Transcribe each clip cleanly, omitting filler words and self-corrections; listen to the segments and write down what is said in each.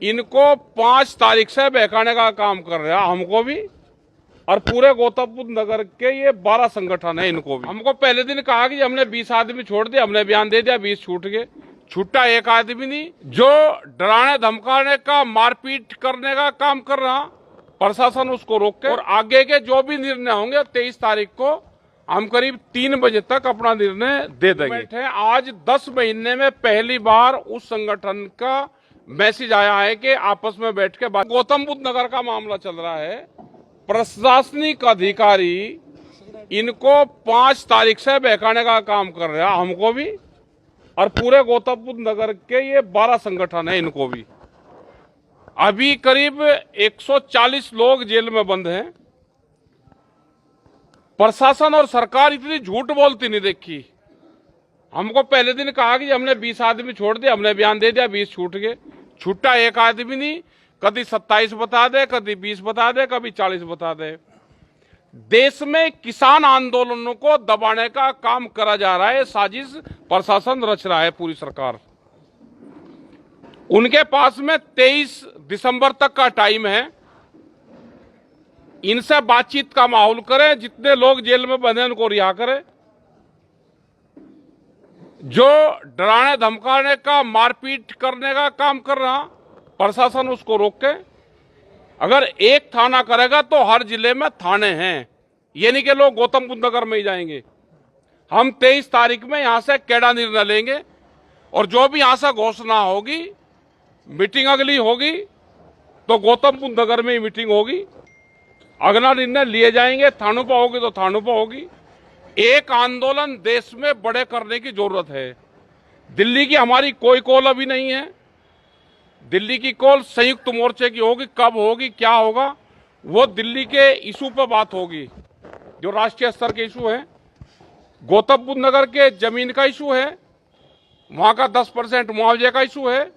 इनको 5 तारीख से बहकाने का काम कर रहा है, हमको भी और पूरे गौतम बुद्ध नगर के ये 12 संगठन है। इनको भी हमको पहले दिन कहा कि हमने 20 आदमी छोड़ दिया, हमने बयान दे दिया 20 छूट गए। छूटा एक आदमी नहीं। जो डराने धमकाने का, मारपीट करने का काम कर रहा, प्रशासन उसको रोके और आगे के जो भी निर्णय होंगे 23 तारीख को हम करीब 3 बजे तक अपना निर्णय दे देंगे। आज 10 महीने में पहली बार उस संगठन का मैसेज आया है कि आपस में बैठ के बात। गौतम बुद्ध नगर का मामला चल रहा है। प्रशासनिक अधिकारी इनको 5 तारीख से बहकाने का काम कर रहा है, हमको भी और पूरे गौतम बुद्ध नगर के ये 12 संगठन है। इनको भी अभी करीब 140 लोग जेल में बंद हैं। प्रशासन और सरकार इतनी झूठ बोलती नहीं देखी। हमको पहले दिन कहा कि हमने 20 आदमी छोड़ दिया, हमने बयान दे दिया 20 छूट गए। छूटा एक आदमी नहीं। कभी 27 बता दे, कभी 20 बता दे, कभी 40 बता दे। देश में किसान आंदोलनों को दबाने का काम करा जा रहा है। साजिश प्रशासन रच रहा है, पूरी सरकार। उनके पास में 23 दिसंबर तक का टाइम है। इनसे बातचीत का माहौल करें। जितने लोग जेल में बंधे उनको रिहा करें। जो डराने धमकाने का, मारपीट करने का काम कर रहा, प्रशासन उसको रोके। अगर एक थाना करेगा तो हर जिले में थाने हैं। ये नहीं कि लोग गौतम बुद्ध नगर में ही जाएंगे। हम 23 तारीख में यहां से कैडा निर्णय लेंगे और जो भी यहां से घोषणा होगी, मीटिंग अगली होगी तो गौतम बुद्ध नगर में ही मीटिंग होगी। अगला निर्णय लिए जाएंगे। थानों पर होगी तो थानों पर होगी। एक आंदोलन देश में बड़े करने की जरूरत है। दिल्ली की हमारी कोई कॉल अभी नहीं है। दिल्ली की कॉल संयुक्त मोर्चे की होगी। कब होगी, क्या होगा, वो दिल्ली के इशू पर बात होगी, जो राष्ट्रीय स्तर के इशू है। गौतम बुद्ध नगर के जमीन का इशू है, वहां का 10% मुआवजे का इशू है।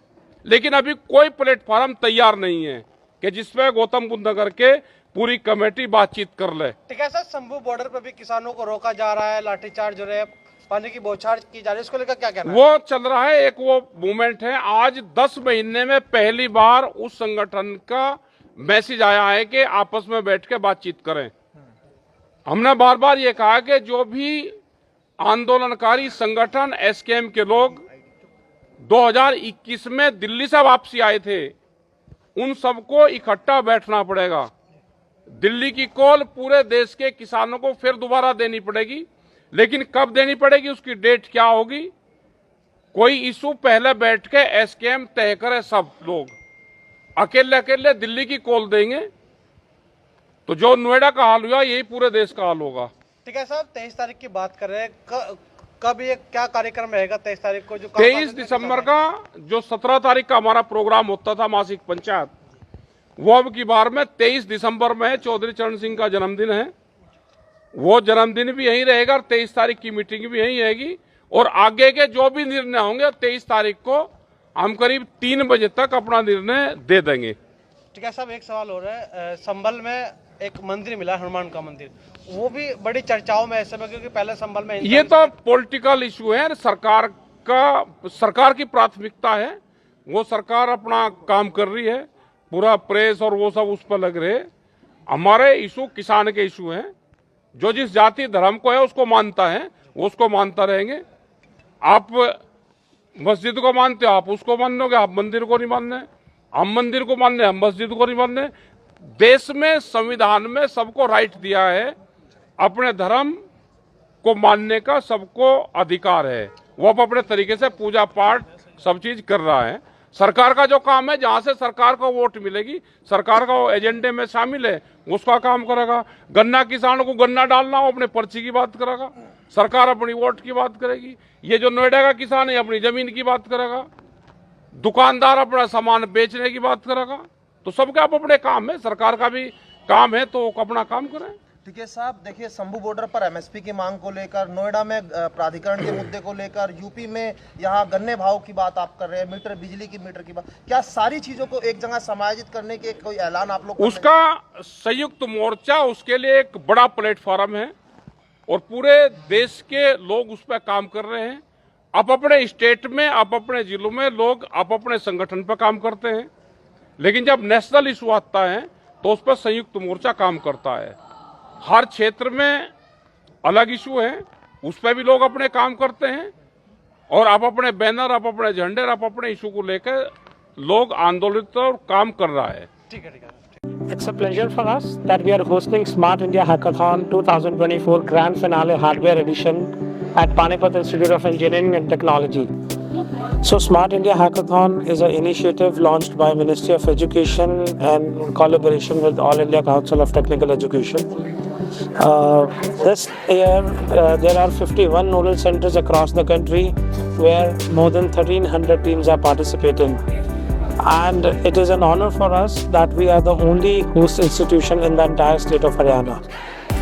लेकिन अभी कोई प्लेटफॉर्म तैयार नहीं है कि जिसपे गौतम बुद्ध नगर के पूरी कमेटी बातचीत कर ले। ठीक है सर, शंभू बॉर्डर पर भी किसानों को रोका जा रहा है, लाठीचार्ज हो रहा है, पानी की बौछार की जा रही है, इसको लेकर क्या कहना है? वो चल रहा है, एक वो मूवमेंट है। आज 10 महीने में पहली बार उस संगठन का मैसेज आया है कि आपस में बैठ के बातचीत करें। हमने बार बार ये कहा कि जो भी आंदोलनकारी संगठन, एसकेएम के लोग 2021 में दिल्ली से वापसी आए थे, उन सबको इकट्ठा बैठना पड़ेगा। दिल्ली की कॉल पूरे देश के किसानों को फिर दोबारा देनी पड़ेगी। लेकिन कब देनी पड़ेगी, उसकी डेट क्या होगी, कोई इशू पहले बैठ के एसकेएम तय करे। सब लोग अकेले अकेले दिल्ली की कॉल देंगे तो जो नोएडा का हाल हुआ यही पूरे देश का हाल होगा। ठीक है साहब, 23 तारीख की बात कर रहे हैं। कब ये क्या कार्यक्रम रहेगा 23 तारीख को? जो 23 दिसंबर का, जो 17 तारीख का हमारा प्रोग्राम होता था मासिक पंचायत, वो अब की बार में 23 दिसंबर में है। चौधरी चरण सिंह का जन्मदिन है। वो जन्मदिन भी यहीं रहेगा और 23 तारीख की मीटिंग भी यहीं रहेगी। और आगे के जो भी निर्णय होंगे 23 तारीख को हम करीब 3 बजे तक अपना निर्णय दे देंगे। ठीक है साहब, एक सवाल हो रहा है। संभल में एक मंदिर मिला, हनुमान का मंदिर, वो भी बड़ी चर्चाओं में ऐसे में, क्योंकि पहले संभल में ये तो पॉलिटिकल इशू है। सरकार की प्राथमिकता है। वो सरकार अपना काम कर रही है। पूरा प्रेस और वो सब उस पर लग रहे। हमारे इशू किसान के इशू हैं। जो जिस जाति धर्म को है उसको मानता है, वो उसको मानता रहेंगे। आप मस्जिद को मानते हो, आप उसको मानोगे। आप मंदिर को नहीं मानने, हम मंदिर को मानने, हम मस्जिद को नहीं मानने। देश में, संविधान में सबको राइट दिया है, अपने धर्म को मानने का सबको अधिकार है। वो अपने तरीके से पूजा पाठ सब चीज कर रहा है। सरकार का जो काम है, जहां से सरकार को वोट मिलेगी, सरकार का वो एजेंडे में शामिल है, उसका काम करेगा। गन्ना किसानों को गन्ना डालना हो, अपने पर्ची की बात करेगा। सरकार अपनी वोट की बात करेगी। ये जो नोएडा का किसान है अपनी जमीन की बात करेगा। दुकानदार अपना सामान बेचने की बात करेगा। तो सबके आप अपने काम है, सरकार का भी काम है तो अपना काम करें। ठीक है साहब, देखिए शंभू बॉर्डर पर एमएसपी की मांग को लेकर, नोएडा में प्राधिकरण के मुद्दे को लेकर, यूपी में यहाँ गन्ने भाव की बात आप कर रहे हैं, मीटर बिजली की मीटर की बात, क्या सारी चीजों को एक जगह समायोजित करने के कोई ऐलान आप लोग? उसका संयुक्त मोर्चा, उसके लिए एक बड़ा प्लेटफॉर्म है और पूरे देश के लोग उस पर काम कर रहे हैं। आप अपने स्टेट में, आप अपने जिलों में लोग आप अपने संगठन पर काम करते हैं। लेकिन जब नेशनल इशू आता है तो उस पर संयुक्त मोर्चा काम करता है। हर क्षेत्र में अलग इशू है, उस पर भी लोग अपने काम करते हैं और आप अपने बैनर, आप अपने झंडे, आप अपने इशू को लेकर लोग आंदोलित और काम कर रहा है। ठीक है, ठीक है। It's a pleasure for us that we are hosting Smart India Hackathon 2024 Grand Finale Hardware Edition at Panipat Institute of Engineering and Technology. So Smart India Hackathon is an initiative launched by Ministry of Education and collaboration with All India Council of Technical Education. This year there are 51 nodal centers across the country where more than 1300 teams are participating. And it is an honor for us that we are the only host institution in the entire state of Haryana.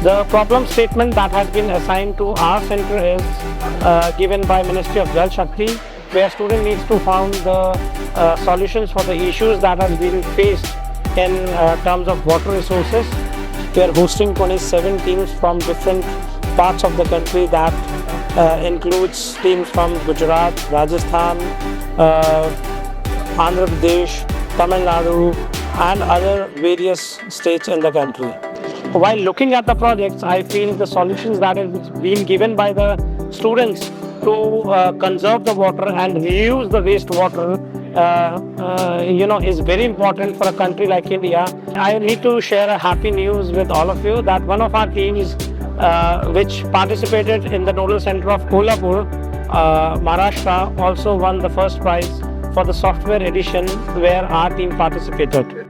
The problem statement that has been assigned to our center is given by Ministry of Jal Shakti, where student needs to find the solutions for the issues that are being faced in terms of water resources. We are hosting 27 teams from different parts of the country that includes teams from Gujarat, Rajasthan, Andhra Pradesh, Tamil Nadu and other various states in the country. While looking at the projects, I feel the solutions that have been given by the students to conserve the water and reuse the wastewater is very important for a country like India. I need to share a happy news with all of you that one of our teams which participated in the Nodal Center of Kolhapur, Maharashtra, also won the first prize for the software edition where our team participated.